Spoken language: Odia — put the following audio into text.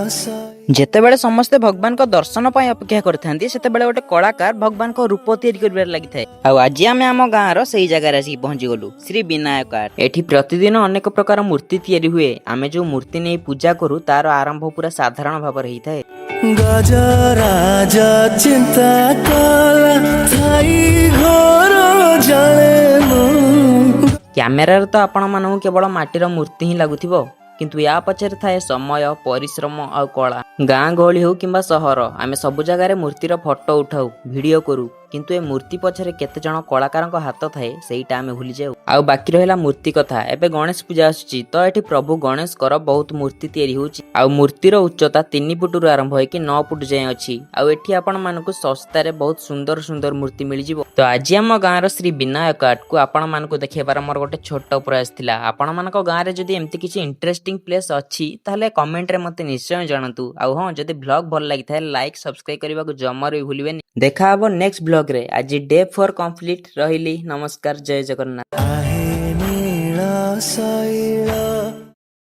ଯେତେବେଳେ ସମସ୍ତେ ଭଗବାନଙ୍କ ଦର୍ଶନ ପାଇଁ ଅପେକ୍ଷା କରିଥାନ୍ତି ସେତେବେଳେ ଗୋଟେ କଳାକାର ଭଗବାନଙ୍କ ରୂପ ତିଆରି କରିବାରେ ଲାଗିଥାଏ। ଆଉ ଆଜି ଆମେ ଆମ ଗାଁର ସେଇ ଜାଗାରେ ଆସିକି ପହଞ୍ଚିଗଲୁ, ଶ୍ରୀ ବିନାୟକ ଆର୍ଟ। ଏଠି ପ୍ରତିଦିନ ଅନେକ ପ୍ରକାର ମୂର୍ତ୍ତି ତିଆରି ହୁଏ। ଆମେ ଯୋଉ ମୂର୍ତ୍ତି ନେଇ ପୂଜା କରୁ ତାର ଆରମ୍ଭ ପୁରା ସାଧାରଣ ଭାବରେ ହେଇଥାଏ। କ୍ୟାମେରାରେ ତ ଆପଣ ମାନଙ୍କୁ କେବଳ ମାଟିର ମୂର୍ତ୍ତି ହିଁ ଲାଗୁଥିବ, କିନ୍ତୁ ୟା ପଛରେ ଥାଏ ସମୟ, ପରିଶ୍ରମ ଆଉ କଳା। ଗାଁ ଗହଳି ହଉ କିମ୍ବା ସହର, ଆମେ ସବୁ ଜାଗାରେ ମୂର୍ତ୍ତିର ଫଟୋ ଉଠାଉ, ଭିଡିଓ କରୁ, କିନ୍ତୁ ଏ ମୂର୍ତ୍ତି ପଛରେ କେତେ ଜଣ କଳାକାରଙ୍କ ହାତ ଥାଏ ସେଇଟା ଆମେ ଭୁଲିଯାଉ। ଆଉ ବାକି ରହିଲା ମୂର୍ତ୍ତି କଥା। ଏବେ ଗଣେଶ ପୂଜା ଆସୁଛି, ତ ଏଠି ପ୍ରଭୁ ଗଣେଶଙ୍କର ବହୁତ ମୂର୍ତ୍ତି ତିଆରି ହଉଛି। ଆଉ ମୂର୍ତ୍ତିର ଉଚ୍ଚତା 3 ଫୁଟରୁ ଆରମ୍ଭ ହେଇକି 9 ଫୁଟ ଯାଏଁ ଅଛି। ଆଉ ଏଠି ଆପଣ ମାନଙ୍କୁ ଶସ୍ତାରେ ବହୁତ ସୁନ୍ଦର ସୁନ୍ଦର ମୂର୍ତ୍ତି ମିଳିଯିବ। ତ ଆଜି ଆମ ଗାଁର ଶ୍ରୀ ବିନାୟକ ଆର୍ଟକୁ ଆପଣ ମାନଙ୍କୁ ଦେଖେଇବାର ମୋର ଗୋଟେ ଛୋଟ ପ୍ରୟାସ ଥିଲା। ଆପଣ ମାନଙ୍କ ଗାଁରେ ଯଦି ଏମିତି କିଛି ଇଣ୍ଟରେଷ୍ଟିଂ ପ୍ଲେସ୍ ଅଛି ତାହେଲେ କମେଣ୍ଟରେ ମତେ ନିଶ୍ଚୟ ଜଣାନ୍ତୁ। ଆଉ ହଁ, ଯଦି ବ୍ଲଗ ଭଲ ଲାଗିଥାଏ ଲାଇକ୍ ସବସ୍କ୍ରାଇବ କରିବାକୁ ଜମାରୁ ବି ଭୁଲିବେନି। ଦେଖା ହବ ନେକ୍ସଟ ବ୍ଲଗରେ। ଆଜି ଡେ 4 କମ୍ପ୍ଲିଟ। ରହିଲି, ନମସ୍କାର, ଜୟ ଜଗନ୍ନାଥ।